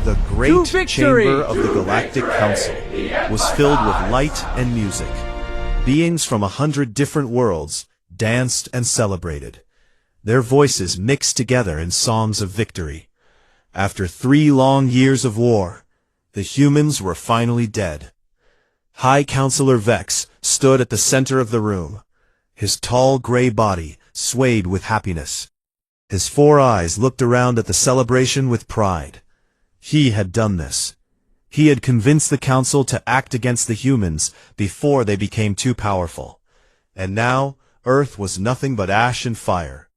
The great chamber of the Galactic Council was filled with light and music. Beings from 100 different worlds danced and celebrated. Their voices mixed together in songs of victory. After 3 long years of war, the humans were finally dead. High Counselor Vex stood at the center of the room. His tall gray body swayed with happiness. His 4 eyes looked around at the celebration with pride. He had done this. He had convinced the Council to act against the humans before they became too powerful. And now, Earth was nothing but ash and fire.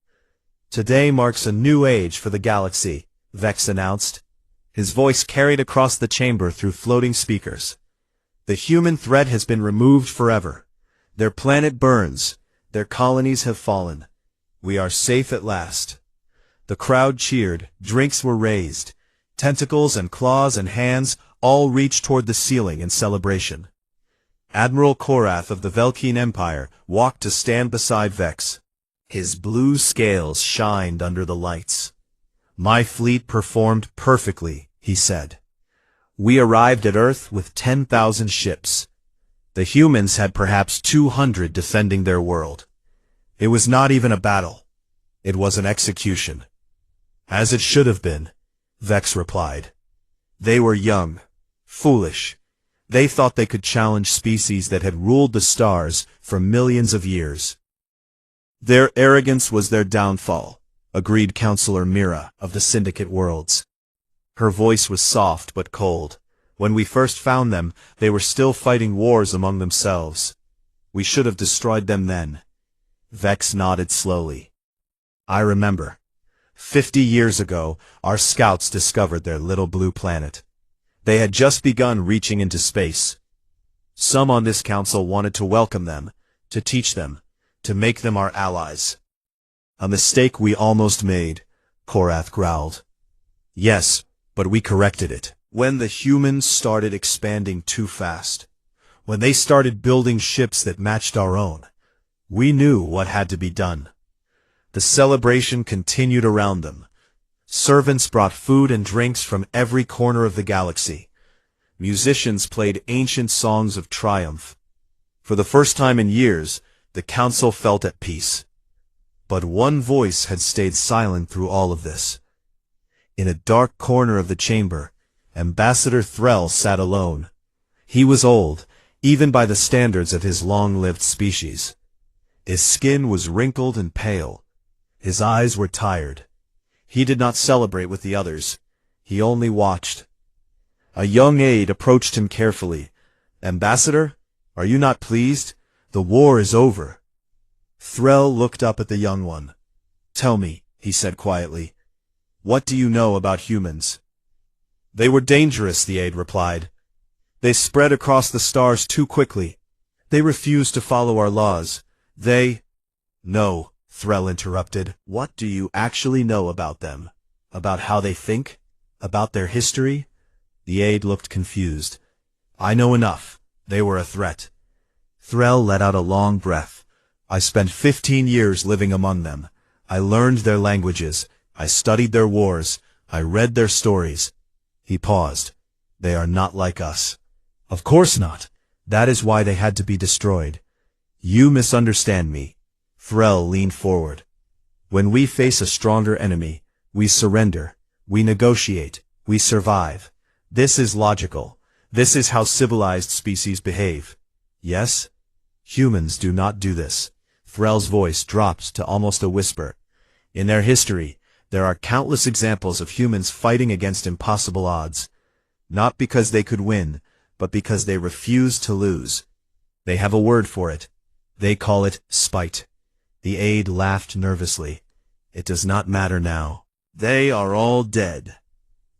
Today marks a new age for the galaxy, Vex announced. His voice carried across the chamber through floating speakers. The human threat has been removed forever. Their planet burns. Their colonies have fallen. We are safe at last. The crowd cheered. Drinks were raised. Tentacles and claws and hands all reached toward the ceiling in celebration. Admiral Korath of the Velkine Empire walked to stand beside Vex. His blue scales shined under the lights. "My fleet performed perfectly," he said. "We arrived at Earth with 10,000 ships. The humans had perhaps 200 defending their world. It was not even a battle. It was an execution." "As it should have been," Vex replied. "They were young, foolish. They thought they could challenge species that had ruled the stars for millions of years. Their arrogance was their downfall," agreed Counselor Mira of the Syndicate Worlds. Her voice was soft but cold. "When we first found them, they were still fighting wars among themselves. We should have destroyed them then." Vex nodded slowly. "I remember. 50 years ago, our scouts discovered their little blue planet. They had just begun reaching into space. Some on this council wanted to welcome them, to teach them, to make them our allies." "A mistake we almost made," Korath growled. "Yes, but we corrected it. When the humans started expanding too fast, when they started building ships that matched our own, we knew what had to be done." The celebration continued around them. Servants brought food and drinks from every corner of the galaxy. Musicians played ancient songs of triumph. For the first time in years, the council felt at peace. But one voice had stayed silent through all of this. In a dark corner of the chamber, Ambassador Threll sat alone. He was old, even by the standards of his long-lived species. His skin was wrinkled and pale. His eyes were tired. He did not celebrate with the others. He only watched. A young aide approached him carefully. "Ambassador, are you not pleased? The war is over." Threll looked up at the young one. "Tell me," he said quietly, "what do you know about humans?" "They were dangerous," the aide replied. "They spread across the stars too quickly. They refused to follow our laws. They—" "No," Threll interrupted. "What do you actually know about them? About how they think? About their history?" The aide looked confused. "I know enough. They were a threat." Threll let out a long breath. "I spent 15 years living among them. I learned their languages. I studied their wars. I read their stories." He paused. "They are not like us." "Of course not. That is why they had to be destroyed." "You misunderstand me." Threll leaned forward. "When we face a stronger enemy, we surrender, we negotiate, we survive. This is logical. This is how civilized species behave. Yes? Humans do not do this." Threll's voice dropped to almost a whisper. "In their history, there are countless examples of humans fighting against impossible odds. Not because they could win, but because they refused to lose. They have a word for it. They call it spite." The aide laughed nervously. "It does not matter now. They are all dead."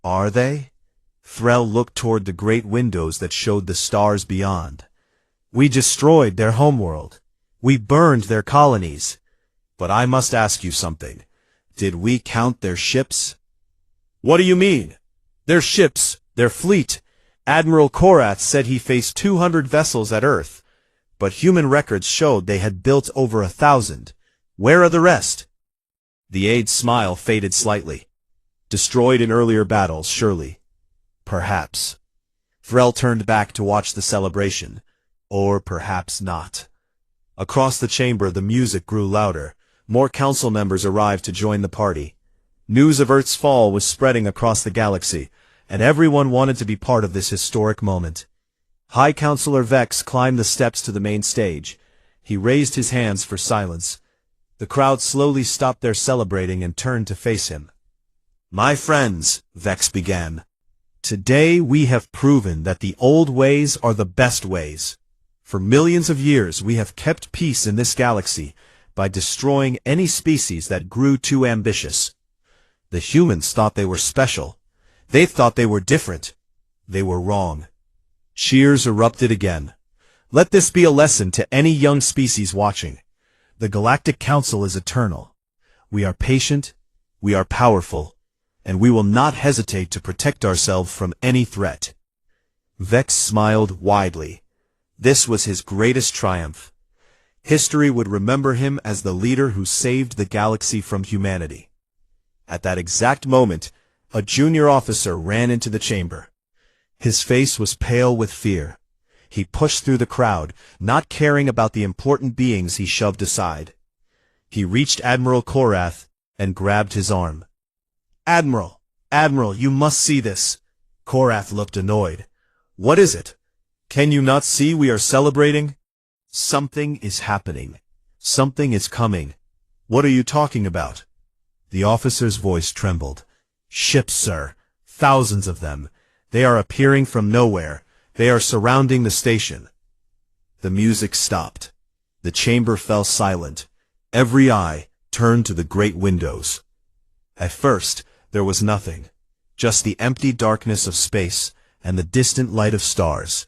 "Are they?" Threll looked toward the great windows that showed the stars beyond. "We destroyed their homeworld. We burned their colonies. But I must ask you something. Did we count their ships?" "What do you mean?" "Their ships, their fleet. Admiral Korath said he faced 200 vessels at Earth, but human records showed they had built over 1,000. Where are the rest?" The aide's smile faded slightly. "Destroyed in earlier battles, surely. Perhaps. Threll turned back to watch the celebration. Or perhaps not. Across the chamber, the music grew louder. More council members arrived to join the party. News of Earth's fall was spreading across the galaxy, and everyone wanted to be part of this historic moment. High Counselor Vex climbed the steps to the main stage. He raised his hands for silence. The crowd slowly stopped their celebrating and turned to face him. "My friends," Vex began, "today we have proven that the old ways are the best ways. For millions of years we have kept peace in this galaxy by destroying any species that grew too ambitious. The humans thought they were special. They thought they were different. They were wrong." Cheers erupted again. Let this be a lesson to any young species watching. The Galactic Council is eternal. We are patient, we are powerful, and we will not hesitate to protect ourselves from any threat. Vex smiled widely. This was his greatest triumph. History would remember him as the leader who saved the galaxy from humanity. At that exact moment, a junior officer ran into the chamber. His face was pale with fear. He pushed through the crowd, not caring about the important beings he shoved aside. He reached Admiral Korath and grabbed his arm. "Admiral, Admiral, you must see this." Korath looked annoyed. "What is it? Can you not see we are celebrating?" "Something is happening. Something is coming." "What are you talking about?" The officer's voice trembled. "Ships, sir. Thousands of them. They are appearing from nowhere. They are surrounding the station." The music stopped. The chamber fell silent. Every eye turned to the great windows. At first, there was nothing. Just the empty darkness of space and the distant light of stars.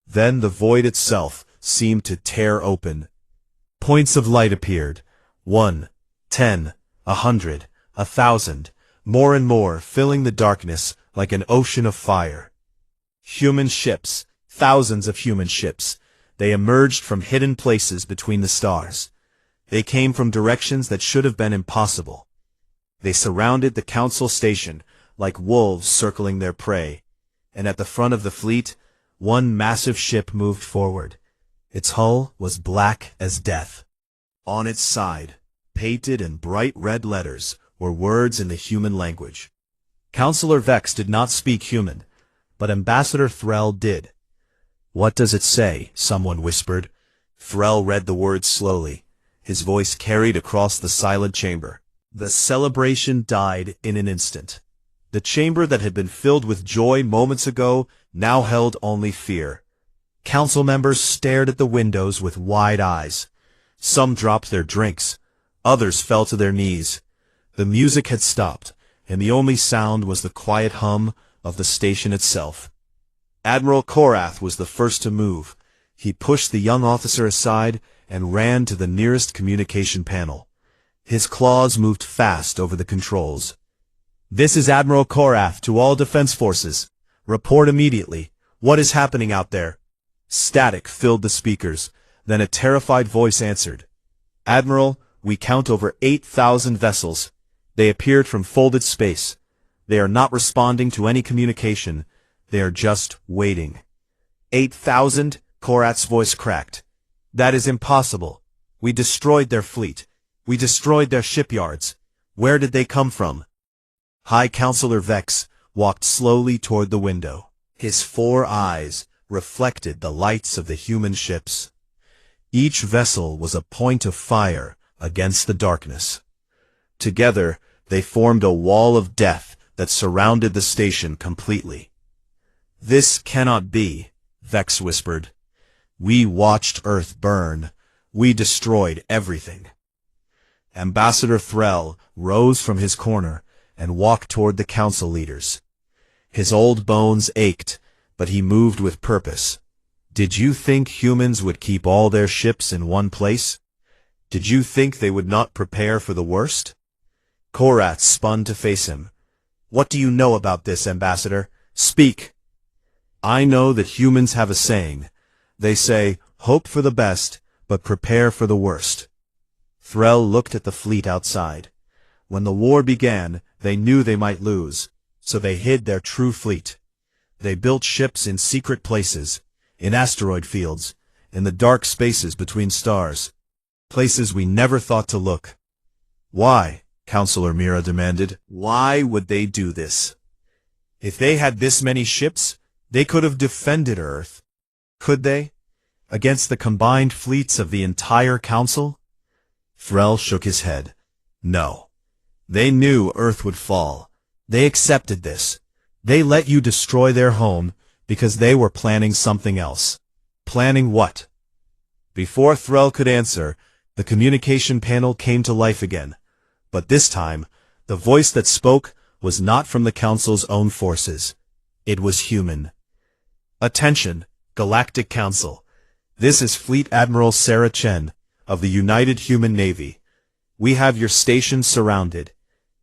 Then the void itself seemed to tear open. Points of light appeared. 1, 10, 100, 1,000, more and more, filling the darkness like an ocean of fire. Human ships, thousands of human ships. They emerged from hidden places between the stars. They came from directions that should have been impossible. They surrounded the council station like wolves circling their prey. And at the front of the fleet, one massive ship moved forward. Its hull was black as death. On its side, painted in bright red letters, were words in the human language. Counselor Vex did not speak human, but Ambassador Threll did. "What does it say?" someone whispered. Threll read the words slowly. His voice carried across the silent chamber. The celebration died in an instant. The chamber that had been filled with joy moments ago now held only fear. Council members stared at the windows with wide eyes. Some dropped their drinks. Others fell to their knees. The music had stopped, and the only sound was the quiet hum of the station itself. Admiral Korath was the first to move. He pushed the young officer aside and ran to the nearest communication panel. His claws moved fast over the controls. "This is Admiral Korath to all defense forces. Report immediately. What is happening out there?" Static filled the speakers. Then a terrified voice answered. "Admiral, we count over 8,000 vessels. They appeared from folded space. They are not responding to any communication. They are just waiting." 8,000? Korath's voice cracked. "That is impossible. We destroyed their fleet. We destroyed their shipyards. Where did they come from?" High Counselor Vex walked slowly toward the window. His 4 eyes reflected the lights of the human ships. Each vessel was a point of fire against the darkness. Together, they formed a wall of death that surrounded the station completely. "This cannot be," Vex whispered. "We watched Earth burn. We destroyed everything." Ambassador Threll rose from his corner and walked toward the council leaders. His old bones ached, but he moved with purpose. "Did you think humans would keep all their ships in one place? Did you think they would not prepare for the worst?" Korath spun to face him. "What do you know about this, Ambassador? Speak." "I know that humans have a saying. They say, 'Hope for the best, but prepare for the worst.'" Threll looked at the fleet outside. When the war began, they knew they might lose, so they hid their true fleet. They built ships in secret places, in asteroid fields, in the dark spaces between stars, places we never thought to look. Why? Counselor Mira demanded. Why would they do this? If they had this many ships, they could have defended Earth. Could they? Against the combined fleets of the entire council? Threll shook his head. No. They knew Earth would fall. They accepted this. They let you destroy their home because they were planning something else. Planning what? Before Threll could answer, the communication panel came to life again. But this time, the voice that spoke was not from the Council's own forces. It was human. Attention, Galactic Council. This is Fleet Admiral Sarah Chen, of the United Human Navy. We have your station surrounded.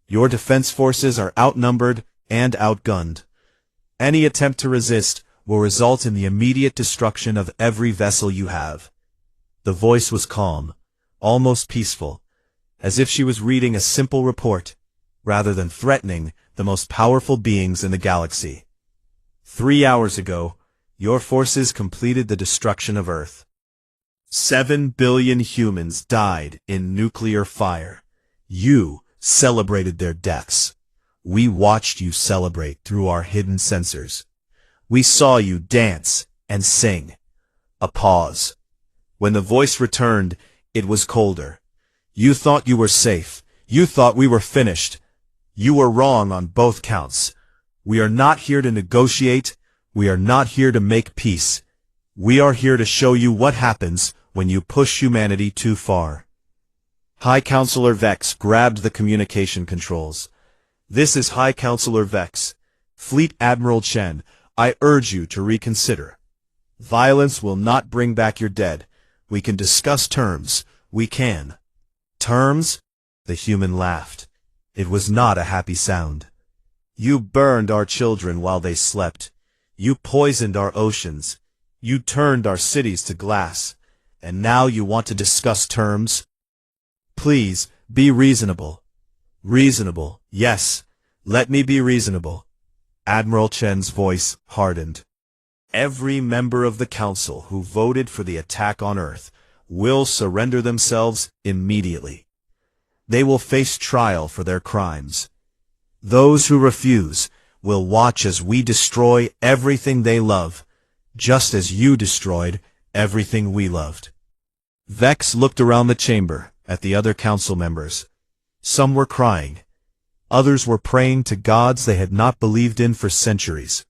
Your defense forces are outnumbered and outgunned. Any attempt to resist will result in the immediate destruction of every vessel you have. The voice was calm, almost peaceful, as if she was reading a simple report, rather than threatening the most powerful beings in the galaxy. 3 hours ago, your forces completed the destruction of Earth. 7 billion humans died in nuclear fire. You celebrated their deaths. We watched you celebrate through our hidden sensors. We saw you dance and sing. A pause. When the voice returned, it was colder. You thought you were safe. You thought we were finished. You were wrong on both counts. We are not here to negotiate. We are not here to make peace. We are here to show you what happens when you push humanity too far. High Counselor Vex grabbed the communication controls. This is High Counselor Vex. Fleet Admiral Chen, I urge you to reconsider. Violence will not bring back your dead. We can discuss terms. We can. Terms? The human laughed. It was not a happy sound. You burned our children while they slept. You poisoned our oceans. You turned our cities to glass. And now you want to discuss terms? Please, be reasonable. Reasonable, yes. Let me be reasonable. Admiral Chen's voice hardened. Every member of the Council who voted for the attack on Earth will surrender themselves immediately. They will face trial for their crimes. Those who refuse will watch as we destroy everything they love, just as you destroyed everything we loved. Vex looked around the chamber at the other council members. Some were crying. Others were praying to gods they had not believed in for centuries.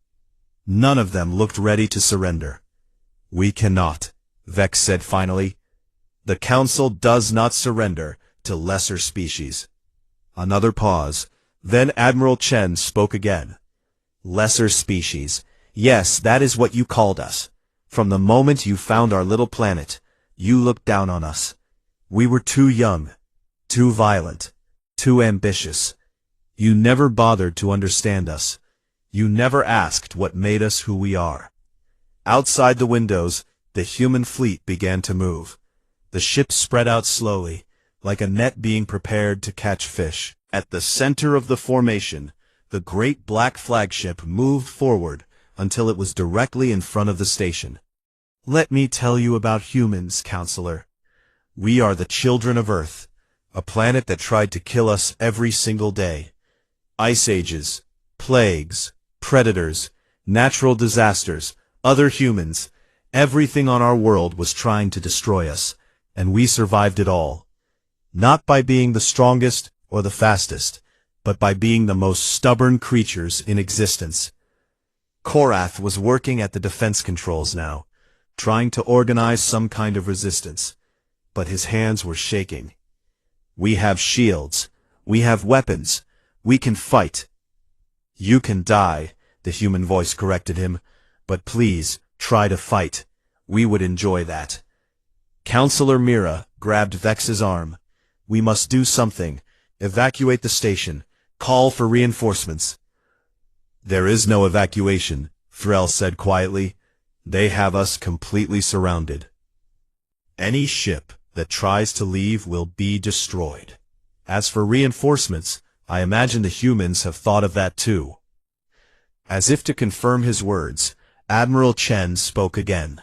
None of them looked ready to surrender. We cannot, Vex said finally. The Council does not surrender to lesser species. Another pause. Then Admiral Chen spoke again. Lesser species. Yes, that is what you called us. From the moment you found our little planet, you looked down on us. We were too young, too violent, too ambitious. You never bothered to understand us. You never asked what made us who we are. Outside the windows, the human fleet began to move. The ship spread out slowly, like a net being prepared to catch fish. At the center of the formation, the great black flagship moved forward until it was directly in front of the station. Let me tell you about humans, Counselor. We are the children of Earth, a planet that tried to kill us every single day. Ice ages, plagues, predators, natural disasters, other humans, everything on our world was trying to destroy us, and we survived it all. Not by being the strongest or the fastest, but by being the most stubborn creatures in existence. Korath was working at the defense controls now, trying to organize some kind of resistance, but his hands were shaking. We have shields. We have weapons. We can fight. You can die, the human voice corrected him, but please, try to fight. We would enjoy that. Counselor Mira grabbed Vex's arm. We must do something. Evacuate the station. Call for reinforcements. There is no evacuation, Threll said quietly. They have us completely surrounded. Any ship that tries to leave will be destroyed. As for reinforcements, I imagine the humans have thought of that too. As if to confirm his words, Admiral Chen spoke again.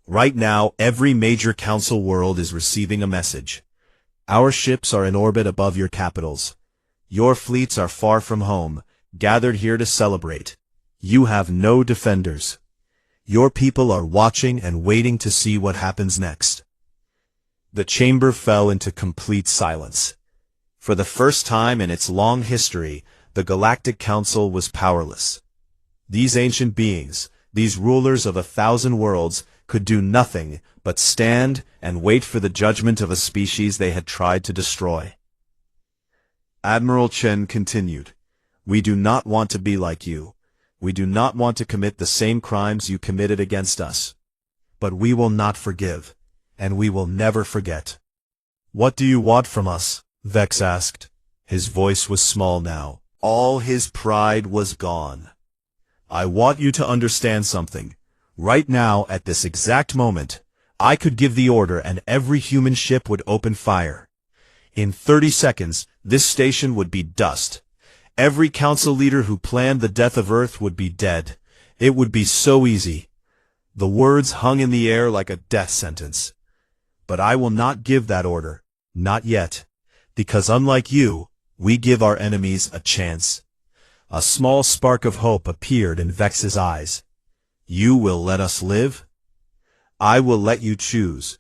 Right now, every major council world is receiving a message. Our ships are in orbit above your capitals. Your fleets are far from home, gathered here to celebrate. You have no defenders. Your people are watching and waiting to see what happens next. The chamber fell into complete silence. For the first time in its long history, the Galactic Council was powerless. These ancient beings, these rulers of 1,000 worlds, could do nothing but stand and wait for the judgment of a species they had tried to destroy. Admiral Chen continued, "We do not want to be like you. We do not want to commit the same crimes you committed against us. But we will not forgive, and we will never forget." "What do you want from us?" Vex asked. His voice was small now. All his pride was gone. "I want you to understand something. Right now, at this exact moment, I could give the order and every human ship would open fire. In 30 seconds, this station would be dust. Every council leader who planned the death of Earth would be dead. It would be so easy." The words hung in the air like a death sentence. "But I will not give that order. Not yet. Because unlike you, we give our enemies a chance." A small spark of hope appeared in Vex's eyes. "You will let us live? I will let you choose.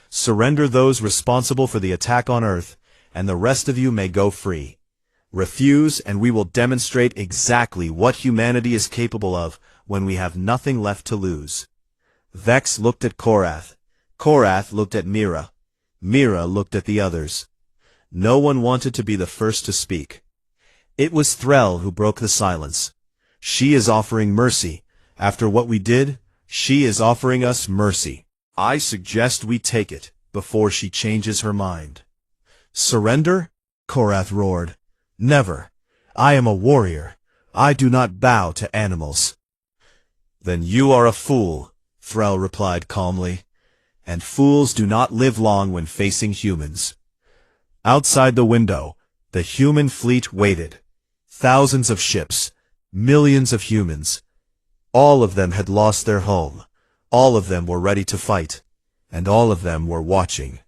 Surrender those responsible for the attack on Earth, and the rest of you may go free. Refuse, and we will demonstrate exactly what humanity is capable of when we have nothing left to lose." Vex looked at Korath. Korath looked at Mira. Mira looked at the others. No one wanted to be the first to speak. It was Threll who broke the silence. "She is offering mercy. After what we did, she is offering us mercy. I suggest we take it before she changes her mind." "Surrender?" Korath roared. "Never. I am a warrior. I do not bow to animals." "Then you are a fool," Threll replied calmly. "And fools do not live long when facing humans." Outside the window, the human fleet waited. Thousands of ships, millions of humans. All of them had lost their home. All of them were ready to fight. And all of them were watching.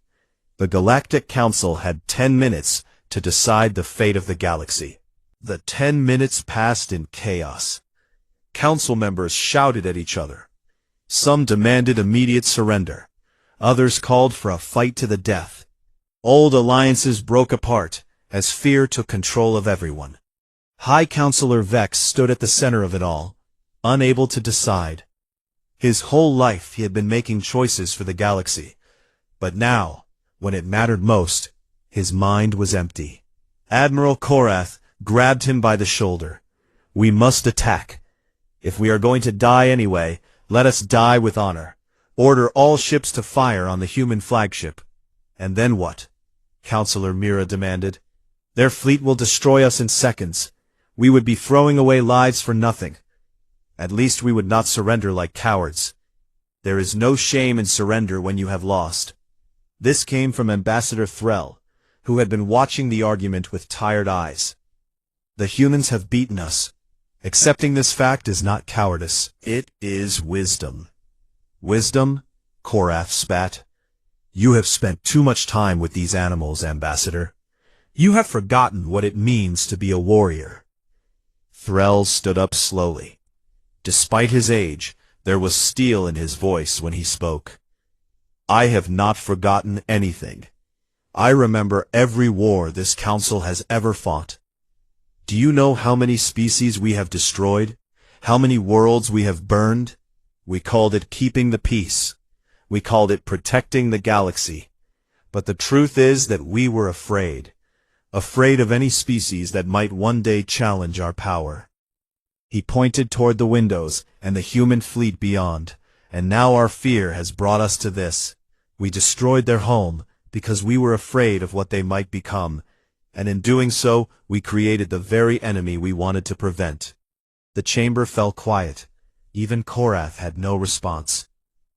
The Galactic Council had 10 minutes to decide the fate of the galaxy. The 10 minutes passed in chaos. Council members shouted at each other. Some demanded immediate surrender. Others called for a fight to the death. Old alliances broke apart as fear took control of everyone. High Counselor Vex stood at the center of it all, unable to decide. His whole life he had been making choices for the galaxy. But now, when it mattered most, his mind was empty. Admiral Korath grabbed him by the shoulder. "We must attack. If we are going to die anyway, let us die with honor. Order all ships to fire on the human flagship." "And then what?" Counselor Mira demanded. "Their fleet will destroy us in seconds. We would be throwing away lives for nothing. At least we would not surrender like cowards. There is no shame in surrender when you have lost." This came from Ambassador Threll, who had been watching the argument with tired eyes. "The humans have beaten us. Accepting this fact is not cowardice. It is wisdom." "Wisdom?" Korath spat. "You have spent too much time with these animals, Ambassador. You have forgotten what it means to be a warrior." Threll stood up slowly. Despite his age, there was steel in his voice when he spoke. "I have not forgotten anything. I remember every war this council has ever fought. Do you know how many species we have destroyed? How many worlds we have burned? We called it keeping the peace. We called it protecting the galaxy. But the truth is that we were afraid. Afraid of any species that might one day challenge our power." He pointed toward the windows and the human fleet beyond. "And now our fear has brought us to this. We destroyed their home because we were afraid of what they might become, and in doing so, we created the very enemy we wanted to prevent." The chamber fell quiet. Even Korath had no response.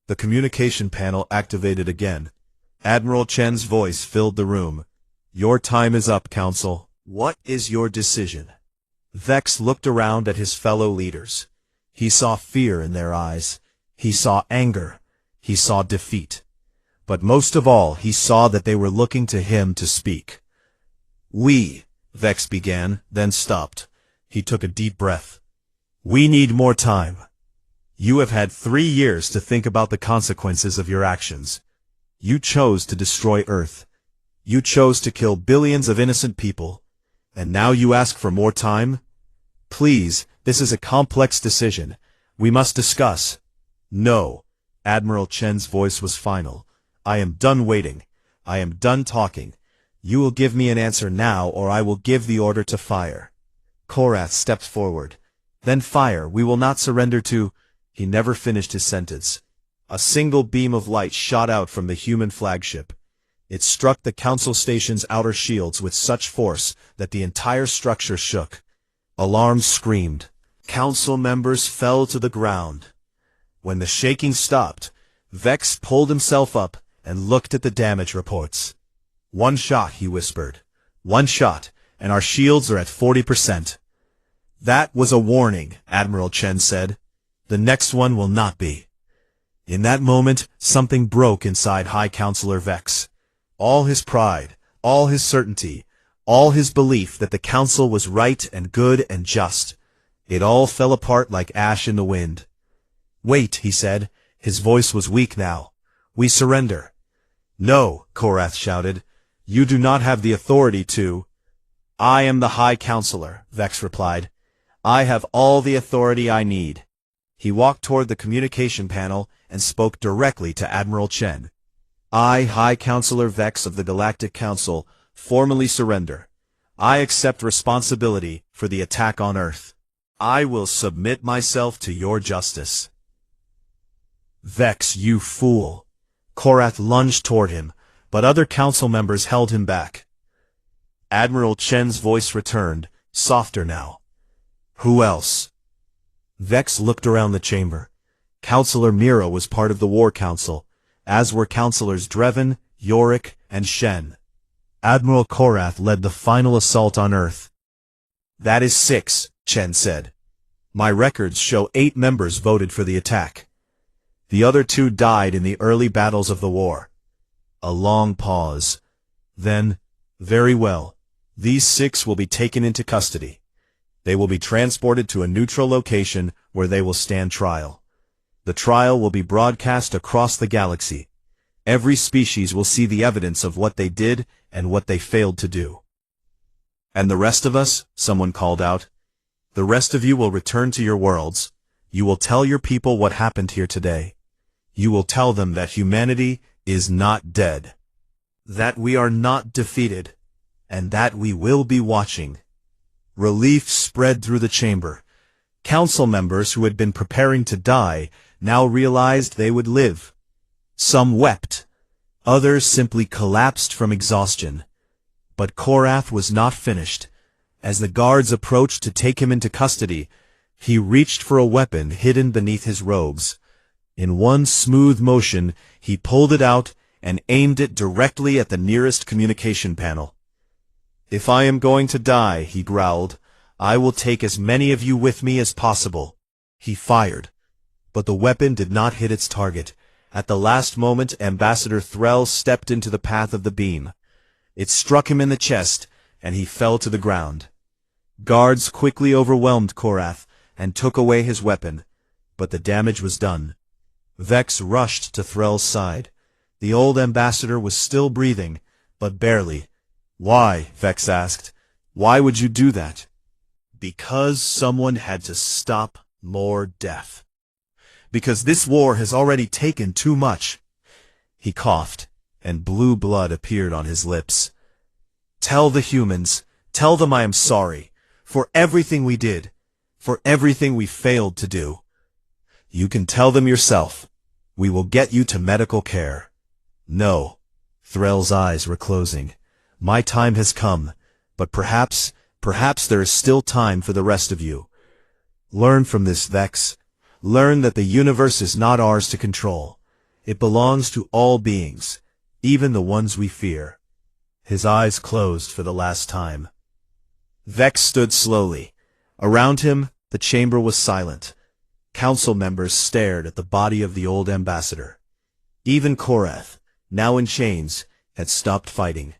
The communication panel activated again. Admiral Chen's voice filled the room. "Your time is up, Council. What is your decision?" Vex looked around at his fellow leaders. He saw fear in their eyes. He saw anger. He saw defeat. But most of all, he saw that they were looking to him to speak. Vex began, then stopped. He took a deep breath. We need more time. You have had 3 years to think about the consequences of your actions. You chose to destroy Earth. You chose to kill billions of innocent people. And now you ask for more time? Please, this is a complex decision. We must discuss. No. Admiral Chen's voice was final. I am done waiting. I am done talking. You will give me an answer now, or I will give the order to fire. Korath stepped forward. Then fire. We will not surrender to... He never finished his sentence. A single beam of light shot out from the human flagship. It struck the Council Station's outer shields with such force that the entire structure shook. Alarms screamed. Council members fell to the ground. When the shaking stopped, Vex pulled himself up and looked at the damage reports. 1 shot, he whispered. 1 shot, and our shields are at 40%. That was a warning, Admiral Chen said. The next one will not be. In that moment, something broke inside High Counselor Vex. All his pride, all his certainty, all his belief that the Council was right and good and just. It all fell apart like ash in the wind. Wait, he said. His voice was weak now. We surrender. No, Korath shouted. You do not have the authority to... I am the High Counselor, Vex replied. I have all the authority I need. He walked toward the communication panel and spoke directly to Admiral Chen. I, High Counselor Vex of the Galactic Council, formally surrender. I accept responsibility for the attack on Earth. I will submit myself to your justice. Vex, you fool. Korath lunged toward him, but other council members held him back. Admiral Chen's voice returned, softer now. Who else? Vex looked around the chamber. Counselor Mira was part of the War Council, as were Councilors Drevin, Yorick, and Shen. Admiral Korath led the final assault on Earth. That is 6, Chen said. My records show 8 members voted for the attack. The other 2 died in the early battles of the war. A long pause. Then, very well, these 6 will be taken into custody. They will be transported to a neutral location where they will stand trial. The trial will be broadcast across the galaxy. Every species will see the evidence of what they did and what they failed to do. And the rest of us, someone called out. The rest of you will return to your worlds. You will tell your people what happened here today. You will tell them that humanity is not dead. That we are not defeated. And that we will be watching. Relief spread through the chamber. Council members who had been preparing to die now realized they would live. Some wept. Others simply collapsed from exhaustion. But Korath was not finished. As the guards approached to take him into custody, he reached for a weapon hidden beneath his robes. In one smooth motion, he pulled it out and aimed it directly at the nearest communication panel. If I am going to die, he growled, I will take as many of you with me as possible. He fired. But the weapon did not hit its target. At the last moment, Ambassador Threll stepped into the path of the beam. It struck him in the chest, and he fell to the ground. Guards quickly overwhelmed Korath and took away his weapon, but the damage was done. Vex rushed to Threll's side. The old ambassador was still breathing, but barely. Why? Vex asked. Why would you do that? Because someone had to stop more death. Because this war has already taken too much. He coughed, and blue blood appeared on his lips. Tell the humans, tell them I am sorry, for everything we did, for everything we failed to do. You can tell them yourself. We will get you to medical care. No. Threll's eyes were closing. My time has come, but perhaps there is still time for the rest of you. Learn from this, Vex. Learn that the universe is not ours to control. It belongs to all beings, even the ones we fear. His eyes closed for the last time. Vex stood slowly. Around him, the chamber was silent. Council members stared at the body of the old ambassador. Even Korath, now in chains, had stopped fighting.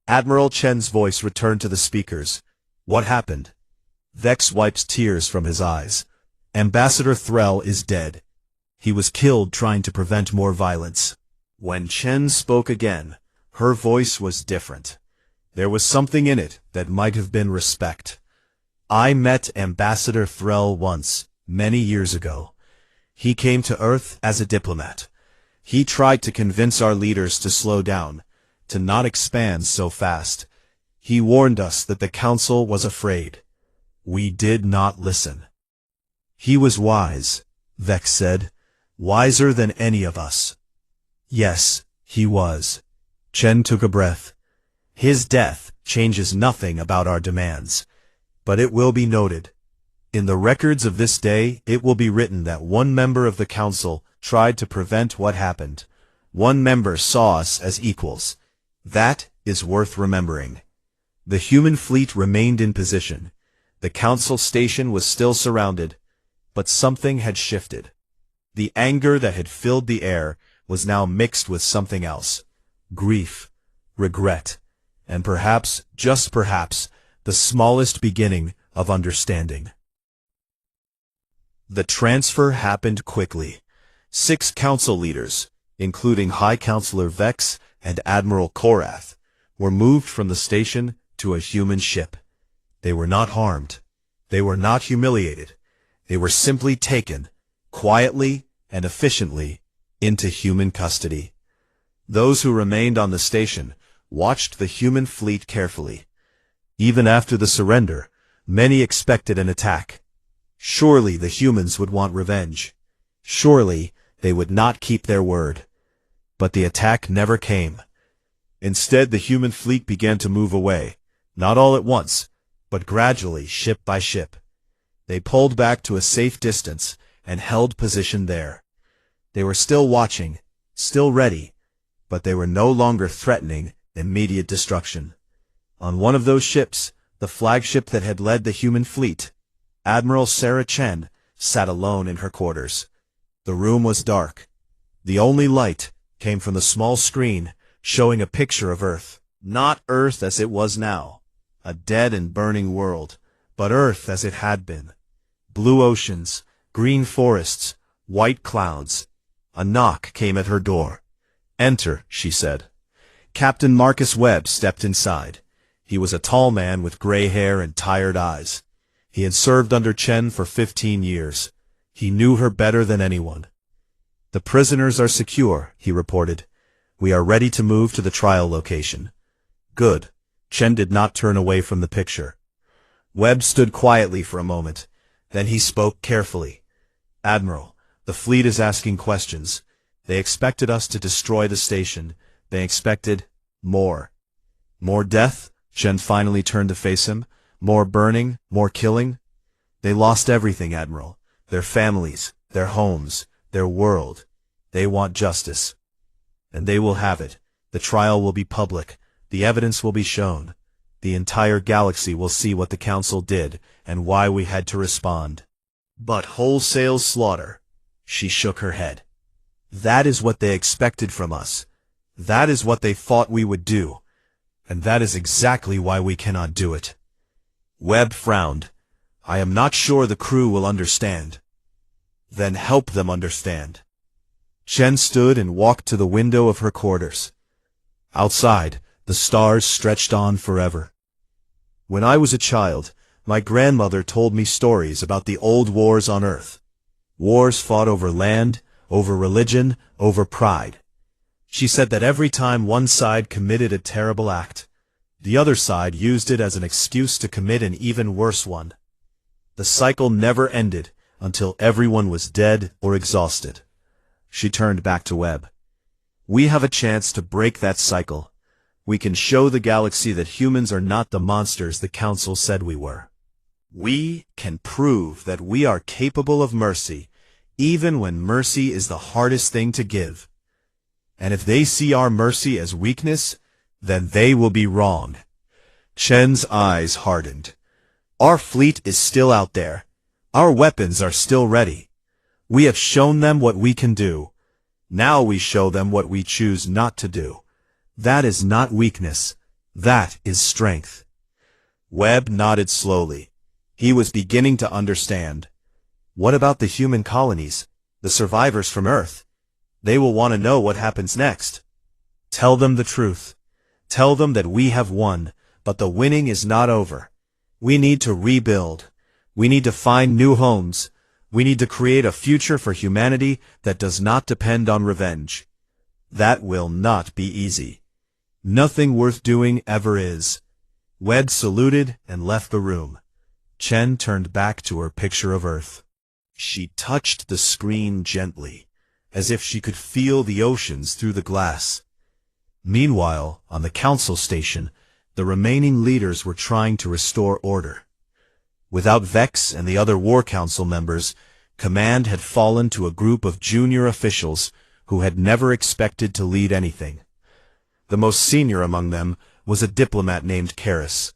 Admiral Chen's voice returned to the speakers. What happened? Vex wiped tears from his eyes. Ambassador Threll is dead. He was killed trying to prevent more violence. When Chen spoke again, her voice was different. There was something in it that might have been respect. I met Ambassador Threll once, many years ago. He came to Earth as a diplomat. He tried to convince our leaders to slow down, to not expand so fast. He warned us that the Council was afraid. We did not listen. He was wise, Vex said, wiser than any of us. Yes, he was. Chen took a breath. His death changes nothing about our demands. But it will be noted. In the records of this day, it will be written that one member of the Council tried to prevent what happened. One member saw us as equals. That is worth remembering. The human fleet remained in position. The Council station was still surrounded, but something had shifted. The anger that had filled the air was now mixed with something else. Grief, regret, and perhaps, just perhaps, the smallest beginning of understanding. The transfer happened quickly. 6 council leaders, including High Counselor Vex and Admiral Korath, were moved from the station to a human ship. They were not harmed. They were not humiliated. They were simply taken, quietly and efficiently, into human custody. Those who remained on the station watched the human fleet carefully. Even after the surrender, many expected an attack. Surely the humans would want revenge. Surely they would not keep their word. But the attack never came. Instead, the human fleet began to move away, not all at once, but gradually, ship by ship. They pulled back to a safe distance and held position there. They were still watching, still ready, but they were no longer threatening immediate destruction. On one of those ships, the flagship that had led the human fleet, Admiral Sarah Chen sat alone in her quarters. The room was dark. The only light came from the small screen showing a picture of Earth. Not Earth as it was now, a dead and burning world, but Earth as it had been. Blue oceans, green forests, white clouds. A knock came at her door. "Enter," she said. Captain Marcus Webb stepped inside. He was a tall man with gray hair and tired eyes. He had served under Chen for 15 years. He knew her better than anyone. "The prisoners are secure," he reported. "We are ready to move to the trial location." "Good." Chen did not turn away from the picture. Webb stood quietly for a moment. Then he spoke carefully. "Admiral, the fleet is asking questions. They expected us to destroy the station. They expected more. More death?" Chen finally turned to face him. "More burning? More killing?" "They lost everything, Admiral. Their families, their homes, their world. They want justice. And they will have it. The trial will be public. The evidence will be shown. The entire galaxy will see what the Council did and why we had to respond." "But wholesale slaughter." She shook her head. "That is what they expected from us. That is what they thought we would do. And that is exactly why we cannot do it." Webb frowned. "I am not sure the crew will understand." "Then help them understand." Chen stood and walked to the window of her quarters. Outside, the stars stretched on forever. "When I was a child, my grandmother told me stories about the old wars on Earth. Wars fought over land, over religion, over pride. She said that every time one side committed a terrible act, the other side used it as an excuse to commit an even worse one. The cycle never ended until everyone was dead or exhausted." She turned back to Webb. "We have a chance to break that cycle. We can show the galaxy that humans are not the monsters the Council said we were. We can prove that we are capable of mercy, even when mercy is the hardest thing to give. And if they see our mercy as weakness, then they will be wrong." Chen's eyes hardened. Our fleet is still out there. Our weapons are still ready. We have shown them what we can do. Now we show them what we choose not to do. That is not weakness. That is strength. Webb nodded slowly. He was beginning to understand. What about the human colonies, the survivors from Earth? They will want to know what happens next. Tell them the truth. Tell them that we have won, but the winning is not over. We need to rebuild. We need to find new homes. We need to create a future for humanity that does not depend on revenge. That will not be easy. Nothing worth doing ever is. Webb saluted and left the room. Chen turned back to her picture of Earth. She touched the screen gently, as if she could feel the oceans through the glass. Meanwhile, on the council station, the remaining leaders were trying to restore order. Without Vex and the other War Council members, command had fallen to a group of junior officials who had never expected to lead anything. The most senior among them was a diplomat named Karis.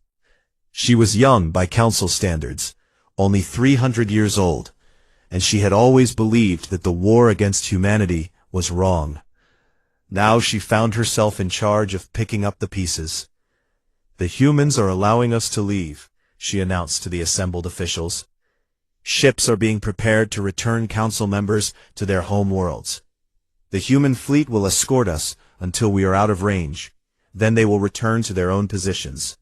She was young by council standards, only 300 years old, and she had always believed that the war against humanity was wrong. Now she found herself in charge of picking up the pieces. "The humans are allowing us to leave," she announced to the assembled officials. "Ships are being prepared to return council members to their home worlds. The human fleet will escort us until we are out of range. Then they will return to their own positions."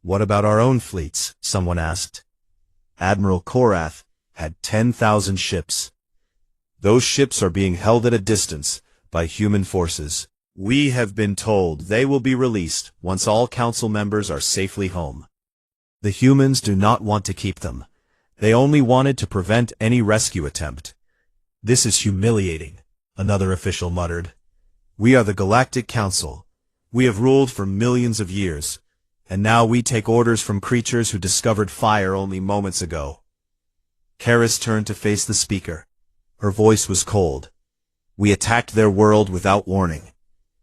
"What about our own fleets?" someone asked. Admiral Korath had 10,000 ships. "Those ships are being held at a distance by human forces. We have been told they will be released once all council members are safely home. The humans do not want to keep them. They only wanted to prevent any rescue attempt." "This is humiliating," another official muttered. "We are the Galactic Council. We have ruled for millions of years, and now we take orders from creatures who discovered fire only moments ago." Karis turned to face the speaker. Her voice was cold. "We attacked their world without warning.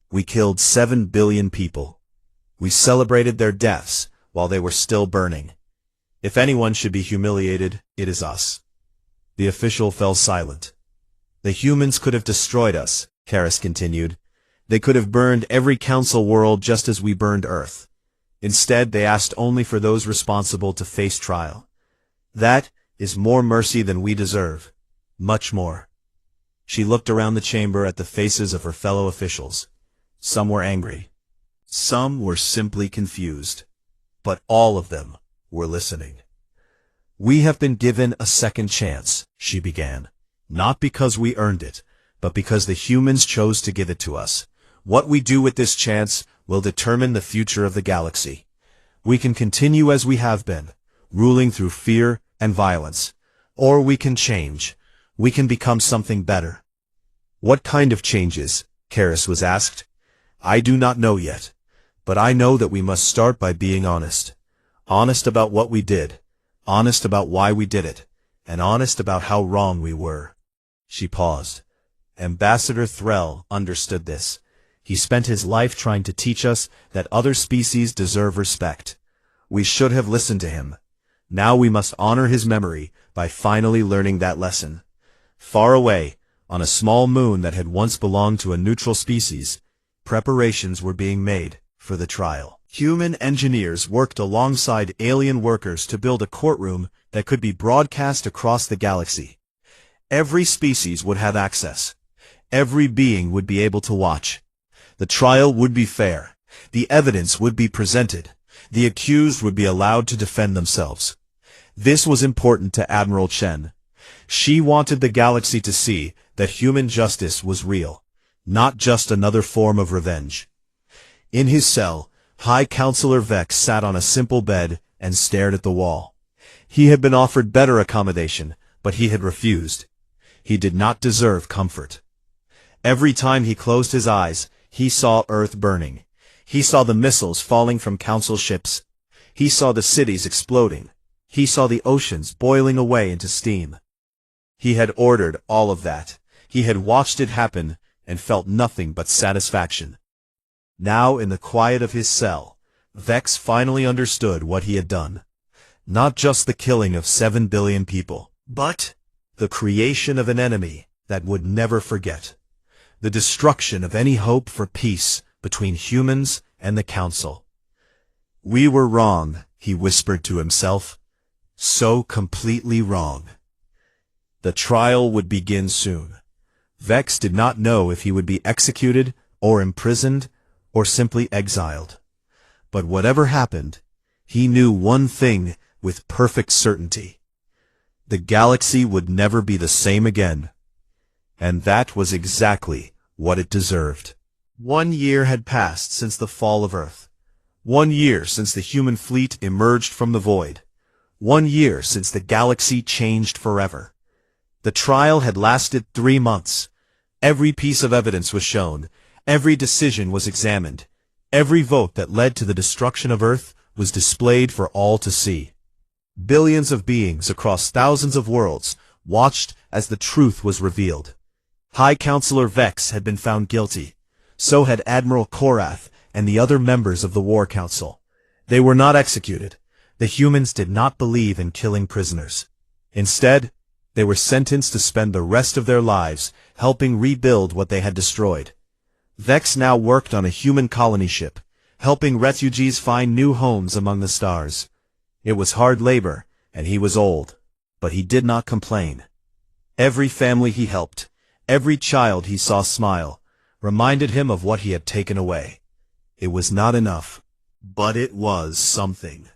We killed 7 billion people. We celebrated their deaths while they were still burning. If anyone should be humiliated, it is us." The official fell silent. "The humans could have destroyed us," Karis continued. "They could have burned every council world just as we burned Earth. Instead, they asked only for those responsible to face trial. That is more mercy than we deserve. Much more." She looked around the chamber at the faces of her fellow officials. Some were angry. Some were simply confused. But all of them were listening. "We have been given a second chance," she began. "Not because we earned it, but because the humans chose to give it to us. What we do with this chance will determine the future of the galaxy. We can continue as we have been, ruling through fear and violence. Or we can change. We can become something better." "What kind of changes?" Karis was asked. "I do not know yet, but I know that we must start by being honest. Honest about what we did, honest about why we did it, and honest about how wrong we were." She paused. Ambassador Threll understood this. He spent his life trying to teach us that other species deserve respect. We should have listened to him. Now we must honor his memory by finally learning that lesson. Far away, on a small moon that had once belonged to a neutral species, preparations were being made for the trial. Human engineers worked alongside alien workers to build a courtroom that could be broadcast across the galaxy. Every species would have access. Every being would be able to watch. The trial would be fair. The evidence would be presented. The accused would be allowed to defend themselves. This was important to Admiral Chen. She wanted the galaxy to see that human justice was real, not just another form of revenge. In his cell, High Counselor Vex sat on a simple bed and stared at the wall. He had been offered better accommodation, but he had refused. He did not deserve comfort. Every time he closed his eyes, he saw Earth burning. He saw the missiles falling from Council ships. He saw the cities exploding. He saw the oceans boiling away into steam. He had ordered all of that. He had watched it happen and felt nothing but satisfaction. Now, in the quiet of his cell, Vex finally understood what he had done. Not just the killing of 7 billion people, but the creation of an enemy that would never forget. The destruction of any hope for peace between humans and the Council. We were wrong, he whispered to himself. So completely wrong. The trial would begin soon. Vex did not know if he would be executed, or imprisoned, or simply exiled. But whatever happened, he knew one thing with perfect certainty. The galaxy would never be the same again. And that was exactly what it deserved. 1 year had passed since the fall of Earth. 1 year since the human fleet emerged from the void. 1 year since the galaxy changed forever. The trial had lasted 3 months. Every piece of evidence was shown. Every decision was examined. Every vote that led to the destruction of Earth was displayed for all to see. Billions of beings across thousands of worlds watched as the truth was revealed. High Counselor Vex had been found guilty. So had Admiral Korath and the other members of the War Council. They were not executed. The humans did not believe in killing prisoners. Instead, they were sentenced to spend the rest of their lives helping rebuild what they had destroyed. Vex now worked on a human colony ship, helping refugees find new homes among the stars. It was hard labor, and he was old, but he did not complain. Every family he helped, every child he saw smile, reminded him of what he had taken away. It was not enough, but it was something.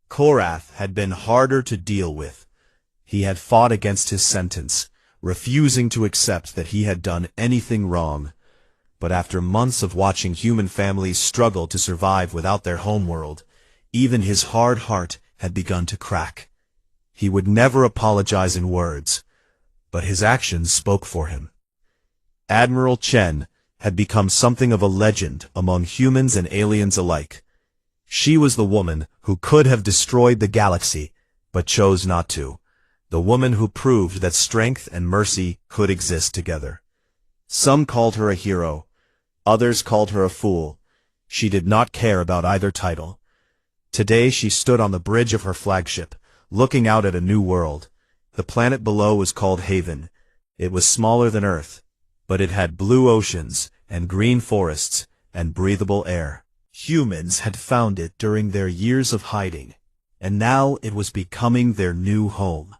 Korath had been harder to deal with. He had fought against his sentence, refusing to accept that he had done anything wrong. But after months of watching human families struggle to survive without their homeworld, even his hard heart had begun to crack. He would never apologize in words, but his actions spoke for him. Admiral Chen had become something of a legend among humans and aliens alike. She was the woman who could have destroyed the galaxy, but chose not to. The woman who proved that strength and mercy could exist together. Some called her a hero. Others called her a fool. She did not care about either title. Today she stood on the bridge of her flagship, looking out at a new world. The planet below was called Haven. It was smaller than Earth, but it had blue oceans and green forests and breathable air. Humans had found it during their years of hiding, and now it was becoming their new home.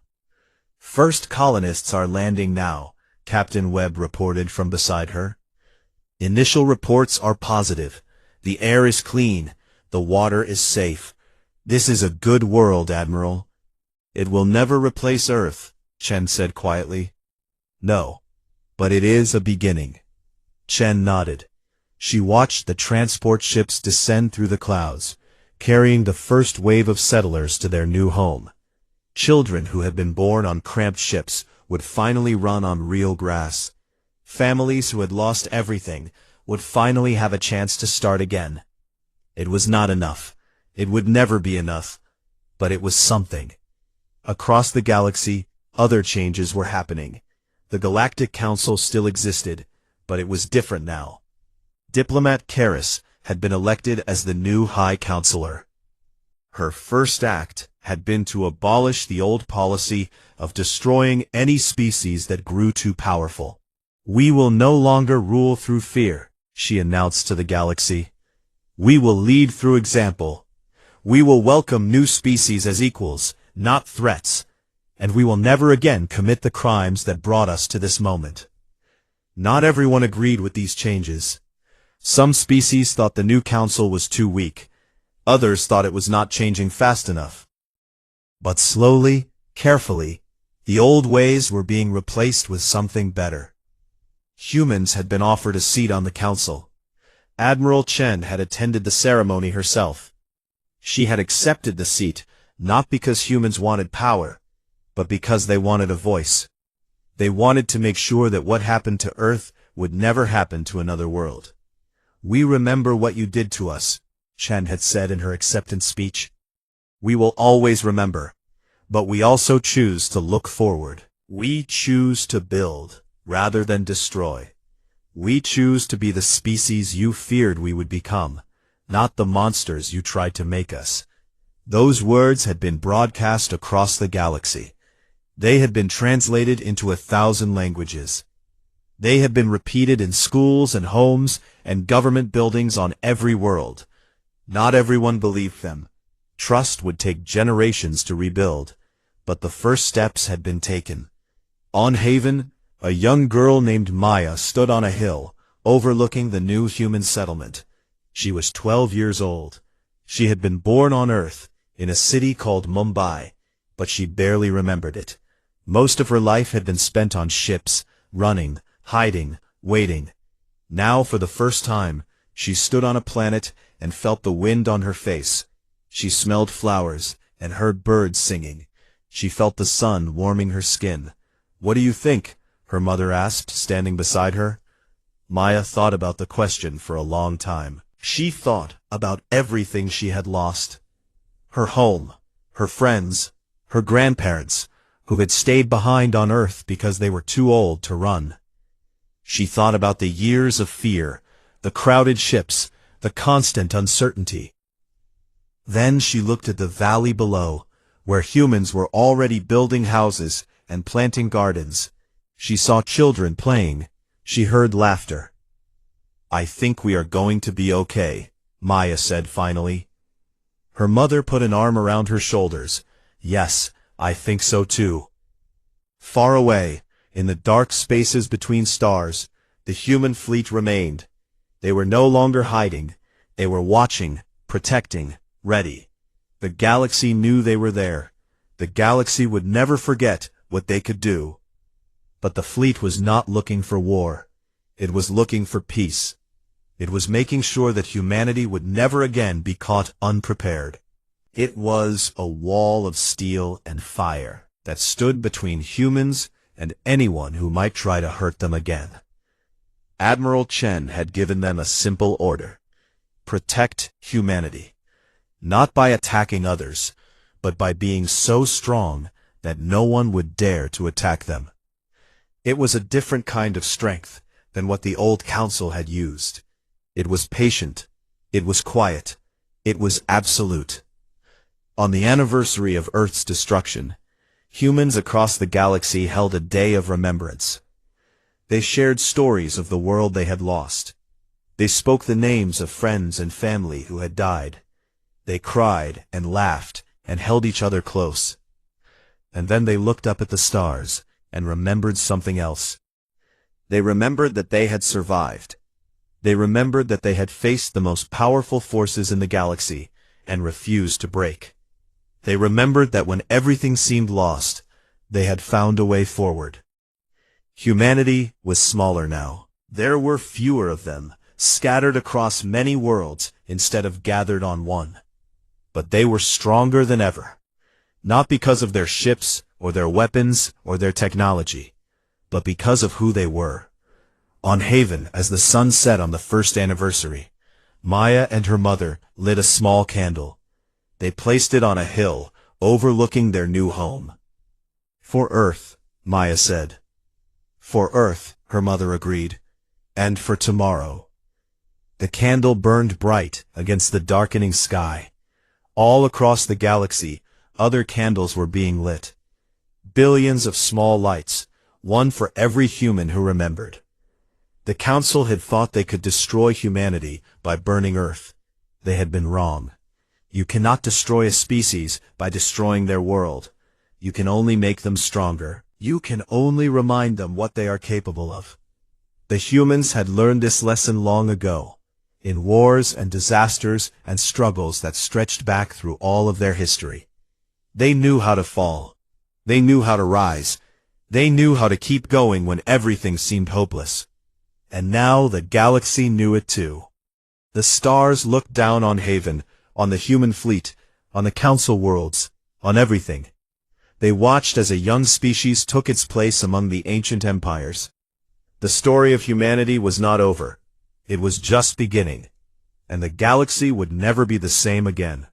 First colonists are landing now, Captain Webb reported from beside her. Initial reports are positive. The air is clean. The water is safe. This is a good world, Admiral. It will never replace Earth, Chen said quietly. No, but it is a beginning. Chen nodded. She watched the transport ships descend through the clouds, carrying the first wave of settlers to their new home. Children who had been born on cramped ships would finally run on real grass. Families who had lost everything would finally have a chance to start again. It was not enough. It would never be enough. But it was something. Across the galaxy, other changes were happening. The Galactic Council still existed, but it was different now. Diplomat Karis had been elected as the new High Counselor. Her first act had been to abolish the old policy of destroying any species that grew too powerful. We will no longer rule through fear, she announced to the galaxy. We will lead through example. We will welcome new species as equals, not threats, and we will never again commit the crimes that brought us to this moment. Not everyone agreed with these changes. Some species thought the new council was too weak. Others thought it was not changing fast enough. But slowly, carefully, the old ways were being replaced with something better. Humans had been offered a seat on the council. Admiral Chen had attended the ceremony herself. She had accepted the seat, not because humans wanted power, but because they wanted a voice. They wanted to make sure that what happened to Earth would never happen to another world. We remember what you did to us, Chen had said in her acceptance speech. We will always remember, but we also choose to look forward. We choose to build, rather than destroy. We choose to be the species you feared we would become, not the monsters you tried to make us. Those words had been broadcast across the galaxy. They had been translated into 1,000 languages. They had been repeated in schools and homes and government buildings on every world. Not everyone believed them. Trust would take generations to rebuild, but the first steps had been taken. On Haven, a young girl named Maya stood on a hill, overlooking the new human settlement. She was 12 years old. She had been born on Earth, in a city called Mumbai, but she barely remembered it. Most of her life had been spent on ships, running, hiding, waiting. Now, for the first time, she stood on a planet and felt the wind on her face. She smelled flowers and heard birds singing. She felt the sun warming her skin. "What do you think?" her mother asked, standing beside her. Maya thought about the question for a long time. She thought about everything she had lost. Her home, her friends, her grandparents, who had stayed behind on Earth because they were too old to run. She thought about the years of fear, the crowded ships, the constant uncertainty. Then she looked at the valley below, where humans were already building houses and planting gardens. She saw children playing. She heard laughter. "I think we are going to be okay," Maya said finally. Her mother put an arm around her shoulders. "Yes, I think so too." Far away, in the dark spaces between stars, the human fleet remained. They were no longer hiding. They were watching, protecting, ready. The galaxy knew they were there. The galaxy would never forget what they could do. But the fleet was not looking for war. It was looking for peace. It was making sure that humanity would never again be caught unprepared. It was a wall of steel and fire that stood between humans and anyone who might try to hurt them again. Admiral Chen had given them a simple order: protect humanity. Not by attacking others, but by being so strong that no one would dare to attack them. It was a different kind of strength than what the old council had used. It was patient. It was quiet. It was absolute. On the anniversary of Earth's destruction, humans across the galaxy held a day of remembrance. They shared stories of the world they had lost. They spoke the names of friends and family who had died. They cried and laughed and held each other close. And then they looked up at the stars and remembered something else. They remembered that they had survived. They remembered that they had faced the most powerful forces in the galaxy and refused to break. They remembered that when everything seemed lost, they had found a way forward. Humanity was smaller now. There were fewer of them, scattered across many worlds instead of gathered on one. But they were stronger than ever. Not because of their ships or their weapons or their technology, but because of who they were. On Haven, as the sun set on the first anniversary, Maya and her mother lit a small candle. They placed it on a hill, overlooking their new home. "For Earth," Maya said. "For Earth," her mother agreed. "And for tomorrow." The candle burned bright against the darkening sky. All across the galaxy, other candles were being lit. Billions of small lights, one for every human who remembered. The Council had thought they could destroy humanity by burning Earth. They had been wrong. You cannot destroy a species by destroying their world. You can only make them stronger. You can only remind them what they are capable of. The humans had learned this lesson long ago, in wars and disasters and struggles that stretched back through all of their history. They knew how to fall. They knew how to rise. They knew how to keep going when everything seemed hopeless. And now the galaxy knew it too. The stars looked down on Haven, on the human fleet, on the council worlds, on everything. They watched as a young species took its place among the ancient empires. The story of humanity was not over. It was just beginning. And the galaxy would never be the same again.